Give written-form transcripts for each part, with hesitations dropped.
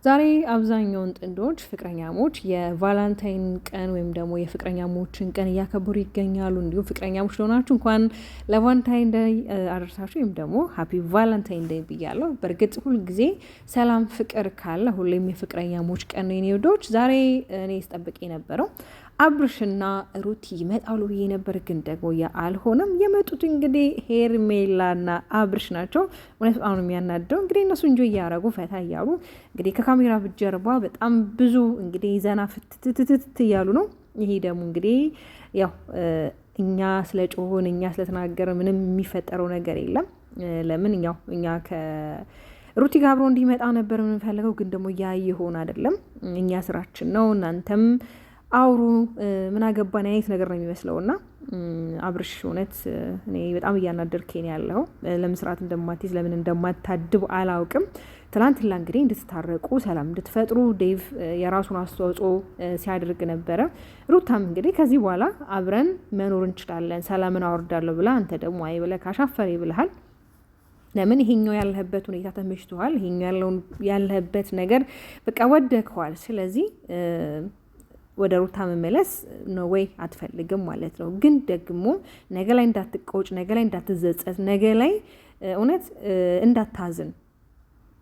ዛሬ አብዛኛውን ጥንዶች ፍቅረኛሞች የቫላንታይን ቀን ወይም ደግሞ የፍቅረኛሞችን ቀን እያከበሩ ይገኛሉ። እንዲሁም ፍቅረኛሞች ለሆናችሁ እንኳን ለቫላንታይን ዴይ አደረሳችሁ ወይም ደግሞ ሃፒ ቫላንታይን ዴይ ብያለሁ። በእርግጥ ሁልጊዜ ሰላም ፍቅር ካለ ሁሌም የፍቅረኛሞች ቀን ነው የኔ ወዶች። ዛሬ እኔ ስጠብቅ የነበረው አብርሽና ሩቲ ይመጣሉ ብዬ ነበር፣ ግን ደግሞ አልሆነም። የመጡት እንግዲህ ሄርሜላና አብርሽ ናቸው። እውነት በጣም ነው የሚያናደው። እንግዲህ እነሱ እንጆ እያረጉ ፈታ እያሉ እንግዲህ ከካሜራ ጀርባ በጣም ብዙ እንግዲህ ዘና ፍትትትት እያሉ ነው። ይሄ ደግሞ እንግዲህ ያው እኛ ስለ ጮሆን እኛ ስለተናገረ ምንም የሚፈጠረው ነገር የለም። ለምን ያው እኛ ከሩቲ ጋር አብሮ እንዲመጣ ነበር የምንፈልገው፣ ግን ደግሞ ያ ይሆን አይደለም። እኛ ስራችን ነው፣ እናንተም አውሩ ምን አገባን አይነት ነገር ነው የሚመስለው። እና አብርሽ እውነት እኔ በጣም እያናደርከኝ ያለው ለመስራት እንደማትይዝ ለምን እንደማታድብ አላውቅም። ትላንትና እንግዲህ እንድትታረቁ ሰላም እንድትፈጥሩ ዴቭ የራሱን አስተዋጽኦ ሲያደርግ ነበረ። ሩታም እንግዲህ ከዚህ በኋላ አብረን መኖር እንችላለን ሰላምን አወርዳለሁ ብላ፣ አንተ ደግሞ አይ ብለህ ካሻፈሬ ብለሃል። ለምን ይሄኛው ያለህበት ሁኔታ ተመችቶሃል፣ ይሄኛው ያለህበት ነገር በቃ ወደከዋል። ስለዚህ ወደ ሩታ መመለስ ነው ወይ አትፈልግም ማለት ነው። ግን ደግሞ ነገ ላይ እንዳትቆጭ፣ ነገ ላይ እንዳትዘጸት፣ ነገ ላይ እውነት እንዳታዝን።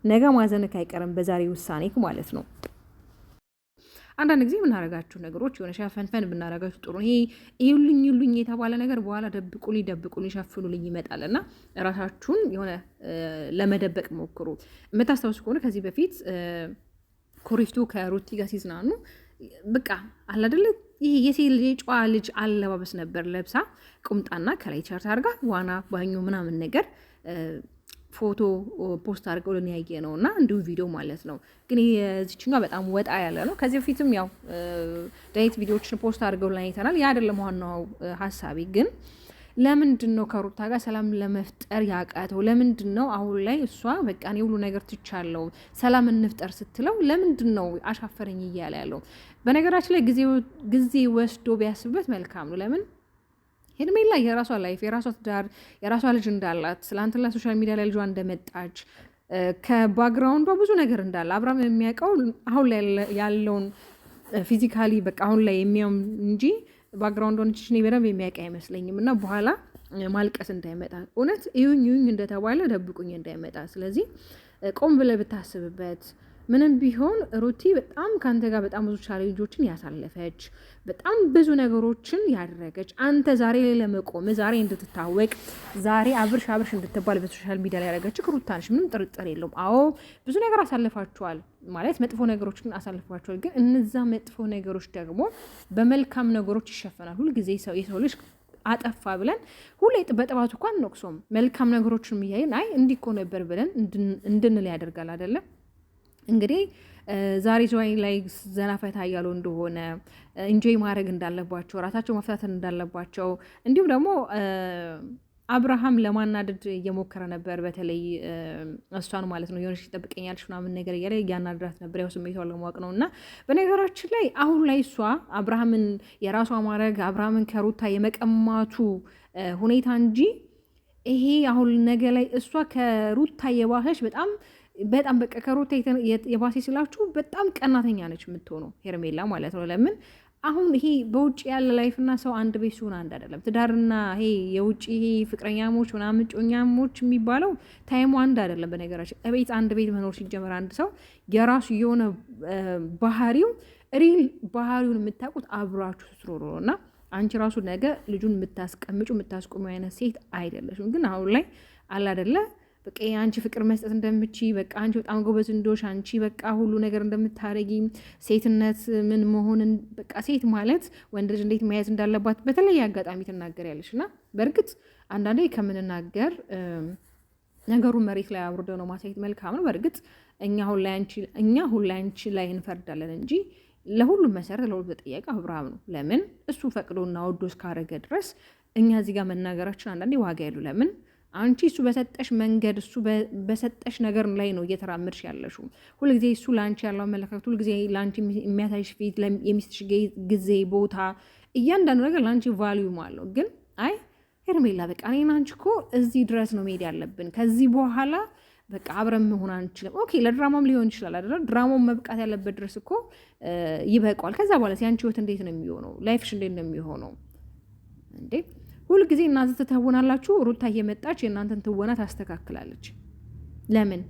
ነገ ማዘንክ አይቀርም በዛሬ ውሳኔክ ማለት ነው። አንዳንድ ጊዜ የምናረጋችሁ ነገሮች የሆነ ሸፈንፈን ብናረጋችሁ ጥሩ። ይሄ ይሉኝ የተባለ ነገር በኋላ ደብቁልኝ ሸፍኑልኝ ይመጣል እና ራሳችሁን የሆነ ለመደበቅ ሞክሩ። የምታስታውሱ ከሆነ ከዚህ በፊት ኩሪፍቱ ከሩቲ ጋር ሲዝናኑ በቃ አላደለ ይሄ የሴት ልጅ ጨዋ ልጅ አለባበስ ነበር ለብሳ ቁምጣና ከላይ ቸርት አድርጋ ዋና ባኞ ምናምን ነገር ፎቶ ፖስት አድርገው ያየ ነው እና እንዲሁ ቪዲዮ ማለት ነው። ግን የዚችኛ በጣም ወጣ ያለ ነው። ከዚህ በፊትም ያው ዳይት ቪዲዮዎችን ፖስት አድርገው አይተናል። ያ አይደለም ዋናው ሀሳቢ። ግን ለምንድን ነው ከሩታ ጋር ሰላም ለመፍጠር ያቃተው? ለምንድን ነው አሁን ላይ እሷ በቃ እኔ ሁሉ ነገር ትቻለው ሰላም እንፍጠር ስትለው ለምንድን ነው አሻፈረኝ እያለ ያለው? በነገራችን ላይ ጊዜ ወስዶ ቢያስብበት መልካም ነው። ለምን ሄርሜላ የራሷ ላይፍ፣ የራሷ ትዳር፣ የራሷ ልጅ እንዳላት ትላንትና ሶሻል ሚዲያ ላይ ልጇ እንደመጣች ከባክግራውንዷ ብዙ ነገር እንዳለ አብርሃም የሚያውቀው አሁን ላይ ያለውን ፊዚካሊ በቃ አሁን ላይ የሚያውም እንጂ ባክግራውንዷን እኔ በደንብ የሚያውቅ አይመስለኝም። እና በኋላ ማልቀስ እንዳይመጣ እውነት እዩኝ እንደተባለ ደብቁኝ እንዳይመጣ። ስለዚህ ቆም ብለህ ብታስብበት ምንም ቢሆን ሩቲ በጣም ከአንተ ጋር በጣም ብዙ ቻሌንጆችን ያሳለፈች በጣም ብዙ ነገሮችን ያደረገች አንተ ዛሬ ላይ ለመቆም ዛሬ እንድትታወቅ ዛሬ አብርሽ እንድትባል በሶሻል ሚዲያ ላይ ያደረገች ሩታ ነች። ምንም ጥርጥር የለውም። አዎ ብዙ ነገር አሳልፋችኋል ማለት መጥፎ ነገሮችን አሳልፋችኋል። ግን እነዛ መጥፎ ነገሮች ደግሞ በመልካም ነገሮች ይሸፈናል። ሁልጊዜ የሰው ልጅ አጠፋ ብለን ሁሌ በጥባቱ እንኳን አንወቅሰውም። መልካም ነገሮችን እያየን አይ እንዲህ እኮ ነበር ብለን እንድንል ያደርጋል አይደለም። እንግዲህ ዛሬ ጆይ ላይ ዘና ፈታ እያሉ እንደሆነ ኢንጆይ ማድረግ እንዳለባቸው ራሳቸው መፍታትን እንዳለባቸው እንዲሁም ደግሞ አብርሃም ለማናደድ እየሞከረ ነበር። በተለይ እሷን ማለት ነው የሆነች ትጠብቀኛለች ምናምን ነገር እያለ እያናደዳት ነበር። ያው ስሜቷን ለማወቅ ነው። እና በነገራችን ላይ አሁን ላይ እሷ አብርሃምን የራሷ ማድረግ አብርሃምን ከሩታ የመቀማቱ ሁኔታ እንጂ ይሄ አሁን ነገ ላይ እሷ ከሩታ የባሰች በጣም በቃ ከሩታ የባሴ ስላችሁ በጣም ቀናተኛ ነች የምትሆነው ሄርሜላ ማለት ነው። ለምን አሁን ይሄ በውጭ ያለ ላይፍና ሰው አንድ ቤት ሲሆን አንድ አይደለም። ትዳርና ይሄ የውጭ ይሄ ፍቅረኛሞች ምናምን ጮኛሞች የሚባለው ታይሙ አንድ አይደለም። በነገራችን ቤት አንድ ቤት መኖር ሲጀመር አንድ ሰው የራሱ የሆነ ባህሪው ሪል ባህሪውን የምታውቁት አብራችሁ ስትኖሩ ነው። እና አንቺ ራሱ ነገ ልጁን የምታስቆሙ አይነት ሴት አይደለሽም። ግን አሁን ላይ አለ አይደለ በቃ አንቺ ፍቅር መስጠት እንደምቺ በቃ አንቺ በጣም ጎበዝ እንዶሽ አንቺ በቃ ሁሉ ነገር እንደምታረጊ ሴትነት ምን መሆንን በቃ ሴት ማለት ወንድ ልጅ እንዴት መያዝ እንዳለባት በተለየ አጋጣሚ ትናገሪያለሽ። እና በእርግጥ አንዳንዴ ከምንናገር ነገሩን መሬት ላይ አውርዶ ነው ማሳየት መልካም ነው። በእርግጥ እኛ ሁሉ ላይ አንቺ ላይ እንፈርዳለን እንጂ ለሁሉም መሰረት ለሁሉ ተጠያቂ አብርሃም ነው። ለምን እሱ ፈቅዶና ወዶ እስካረገ ድረስ እኛ እዚህ ጋር መናገራችን አንዳንዴ ዋጋ ያሉ ለምን አንቺ እሱ በሰጠሽ መንገድ እሱ በሰጠሽ ነገር ላይ ነው እየተራመድሽ ያለሽው። ሁልጊዜ እሱ ለአንቺ ያለው አመለካከት፣ ሁልጊዜ ለአንቺ የሚያሳይሽ ፊት፣ የሚስትሽ ጊዜ፣ ቦታ፣ እያንዳንዱ ነገር ለአንቺ ቫልዩም አለው። ግን አይ ሄርሜላ በቃ እኔና አንቺ እኮ እዚህ ድረስ ነው መሄድ ያለብን። ከዚህ በኋላ በቃ አብረን መሆን አንችልም። ኦኬ ለድራማም ሊሆን ይችላል አይደል? ድራማው መብቃት ያለበት ድረስ እኮ ይበቃዋል። ከዛ በኋላ ያንቺ ህይወት እንዴት ነው የሚሆነው? ላይፍሽ እንዴት ነው የሚሆነው? እንዴ ሁልጊዜ እናንተ ትተውናላችሁ፣ ሩታ እየመጣች የእናንተን ትወና ታስተካክላለች። ለምን?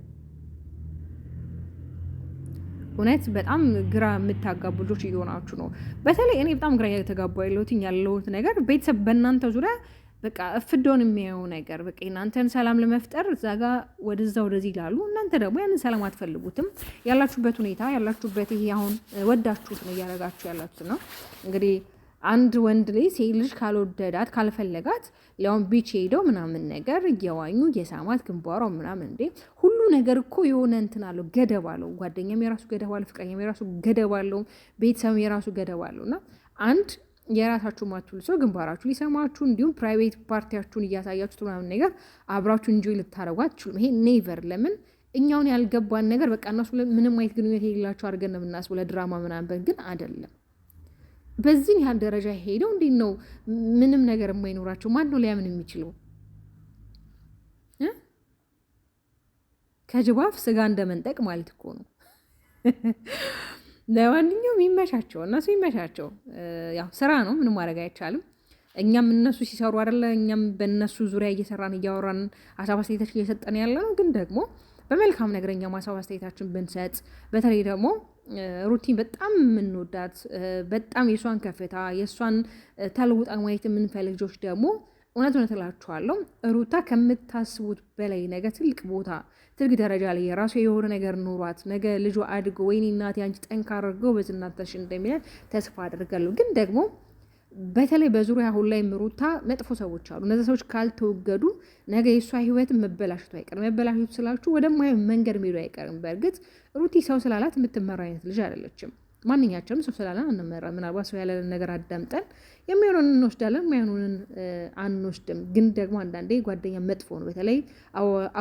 እውነት በጣም ግራ የምታጋቡ ልጆች እየሆናችሁ ነው። በተለይ እኔ በጣም ግራ እየተጋባ ያለሁት ነገር ቤተሰብ በእናንተ ዙሪያ በቃ እፍዶን የሚያየው ነገር በቃ እናንተን ሰላም ለመፍጠር እዛ ጋ ወደዛ ወደዚህ ይላሉ። እናንተ ደግሞ ያንን ሰላም አትፈልጉትም። ያላችሁበት ሁኔታ ያላችሁበት ይሄ አሁን ወዳችሁት ነው እያደረጋችሁ ያላችሁት ነው። እንግዲህ አንድ ወንድ ላይ ሴት ልጅ ካልወደዳት ካልፈለጋት ሊያውን ቢች ሄደው ምናምን ነገር እየዋኙ የሳማት ግንባሯ ምናምን እንዴ ሁሉ ነገር እኮ የሆነ እንትን አለው፣ ገደብ አለው። ጓደኛም የራሱ ገደብ አለው፣ ፍቅረኛም የራሱ ገደብ አለው፣ ቤተሰብም የራሱ ገደብ አለው። እና አንድ የራሳችሁ ማትሉ ሰው ግንባራችሁ ሊሰማችሁ እንዲሁም ፕራይቬት ፓርቲያችሁን እያሳያችሁት ምናምን ነገር አብራችሁ እንጆይ ልታደርጉ አትችሉም። ይሄ ኔቨር። ለምን እኛውን ያልገባን ነገር በቃ እነሱ ምንም አይነት ግንኙነት የሌላቸው አድርገን ነው የምናስበው፣ ለድራማ ምናምን ግን አይደለም። በዚህ ያህል ደረጃ ሄደው እንዴት ነው ምንም ነገር የማይኖራቸው? ማን ነው ሊያምን የሚችለው? ከጅባፍ ስጋ እንደመንጠቅ ማለት እኮ ነው። ለማንኛውም ይመቻቸው፣ እነሱ ይመቻቸው። ያው ስራ ነው፣ ምንም ማድረግ አይቻልም። እኛም እነሱ ሲሰሩ አይደለ እኛም በእነሱ ዙሪያ እየሰራን እያወራን ሀሳብ አስተያየታችን እየሰጠን ያለ ነው። ግን ደግሞ በመልካም ነገር እኛም ሀሳብ አስተያየታችን ብንሰጥ፣ በተለይ ደግሞ ሩቲን በጣም የምንወዳት በጣም የእሷን ከፍታ የእሷን ተለውጣን ማየት የምንፈልግ ልጆች ደግሞ እውነት እላችኋለሁ ሩታ ከምታስቡት በላይ ነገ ትልቅ ቦታ ትልቅ ደረጃ ላይ የራሱ የሆነ ነገር ኖሯት ነገ ልጇ አድጎ ወይኔ እናቴ አንቺ ጠንካራ አድርገው በዝናታሽ እንደሚለን ተስፋ አደርጋለሁ። ግን ደግሞ በተለይ በዙሪያ አሁን ላይ ሩታ መጥፎ ሰዎች አሉ። እነዚህ ሰዎች ካልተወገዱ ነገ የእሷ ህይወት መበላሸቱ አይቀርም። መበላሸቱ ስላችሁ ወደማይሆን መንገድ ሜዱ አይቀርም። በእርግጥ ሩቲ ሰው ስላላት የምትመራ አይነት ልጅ አይደለችም። ማንኛቸውም ሰው ስላለን አንመራ። ምናልባት ሰው ያለንን ነገር አዳምጠን የሚሆነውን እንወስዳለን፣ የማይሆኑንን አንወስድም። ግን ደግሞ አንዳንዴ ጓደኛ መጥፎ ነው። በተለይ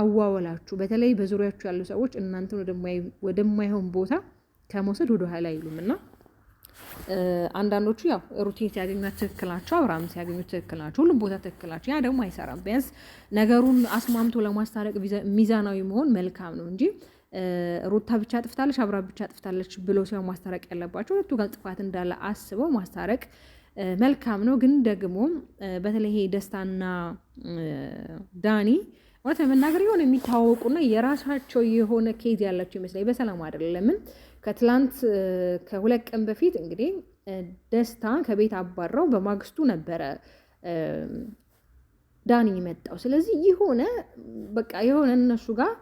አዋወላችሁ፣ በተለይ በዙሪያችሁ ያሉ ሰዎች እናንተን ወደማይሆን ቦታ ከመውሰድ ወደ ኋላ አይሉም እና አንዳንዶቹ ያው ሩቲን ሲያገኙት ትክክል ናቸው፣ አብርሃም ሲያገኙት ትክክል ናቸው፣ ሁሉም ቦታ ትክክል ናቸው። ያ ደግሞ አይሰራም። ቢያንስ ነገሩን አስማምቶ ለማስታረቅ ሚዛናዊ መሆን መልካም ነው እንጂ ሩታ ብቻ ጥፍታለች አብርሃም ብቻ ጥፍታለች ብለው ሲሆን ማስታረቅ ያለባቸው ሁለቱ ጋር ጥፋት እንዳለ አስበው ማስታረቅ መልካም ነው። ግን ደግሞ በተለይ ይሄ ደስታና ዳኒ እውነት ለመናገር የሆነ የሚታወቁና የራሳቸው የሆነ ኬዝ ያላቸው ይመስላል። በሰላም አይደለም። ለምን ከትላንት ከሁለት ቀን በፊት እንግዲህ ደስታ ከቤት አባረው በማግስቱ ነበረ ዳኒ የመጣው። ስለዚህ የሆነ በቃ የሆነ እነሱ ጋር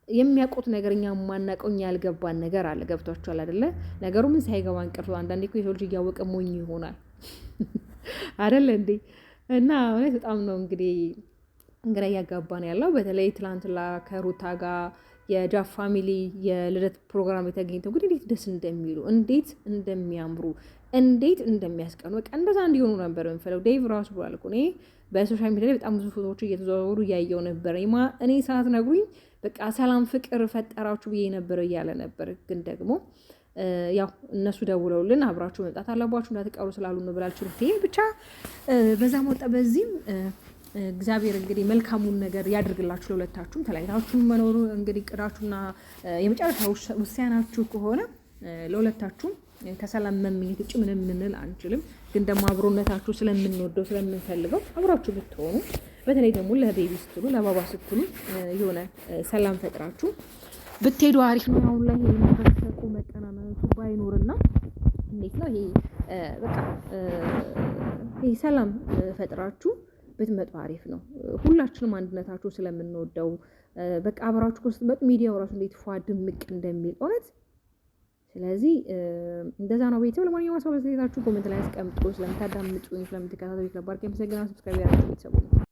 የሚያውቁት ነገር እኛ የማናውቀው እኛ ያልገባን ነገር አለ። ገብቷቸዋል አይደለ? ነገሩ ምን ሳይገባን ቀርቶ አንዳንዴ እኮ የሰው ልጅ እያወቀ ሞኝ ይሆናል አይደለ እንዴ? እና እውነት በጣም ነው እንግዲህ ግራ እያጋባን ያለው። በተለይ ትላንትና ከሩታ ጋር የጃፍ ፋሚሊ የልደት ፕሮግራም የተገኝተው እንግዲህ እንዴት ደስ እንደሚሉ እንዴት እንደሚያምሩ እንዴት እንደሚያስቀኑ በቃ እንደዛ እንዲሆኑ ነበር የምንፈልገው። ዴቭ ራሱ ብሏል እኮ እኔ በሶሻል ሚዲያ ላይ በጣም ብዙ ፎቶዎች እየተዘዋወሩ እያየው ነበር። እኔ ሰዓት ነግሩኝ በቃ ሰላም ፍቅር ፈጠራችሁ ብዬ ነበር እያለ ነበር። ግን ደግሞ ያው እነሱ ደውለውልን አብራችሁ መምጣት አለባችሁ እንዳትቀሩ ስላሉ ነው ብላችሁ ብቻ በዛ ወጣ በዚህም እግዚአብሔር እንግዲህ መልካሙን ነገር ያድርግላችሁ። ለሁለታችሁም ተለያይታችሁ መኖሩ እንግዲህ ቅዳችሁና የመጨረሻ ውሳኔያችሁ ከሆነ ለሁለታችሁም ከሰላም መመኘት ውጭ ምንም ምንል አንችልም። ግን ደግሞ አብሮነታችሁ ስለምንወደው ስለምንፈልገው አብራችሁ ብትሆኑ በተለይ ደግሞ ለቤቢ ስትሉ ለባባ ስትሉ የሆነ ሰላም ፈጥራችሁ ብትሄዱ አሪፍ ነው። አሁን ላይ ይሄ መፈሰቁ መጠናናቱ ባይኖርና እንዴት ነው ይሄ በቃ ይሄ ሰላም ፈጥራችሁ ብትመጡ አሪፍ ነው። ሁላችንም አንድነታችሁ ስለምንወደው በቃ አብራችሁ ስትመጡ ሚዲያው ራሱ እንዴት ፏ ድምቅ እንደሚል እውነት። ስለዚህ እንደዛ ነው ቤተሰብ። ለማንኛውም ሰው በስተታችሁ ኮሜንት ላይ አስቀምጡ። ስለምታዳምጡኝ ስለምትከታተሉ ይከባር ከመሰግና ሰብስክራይብ ያደርጉ ቤተሰቡ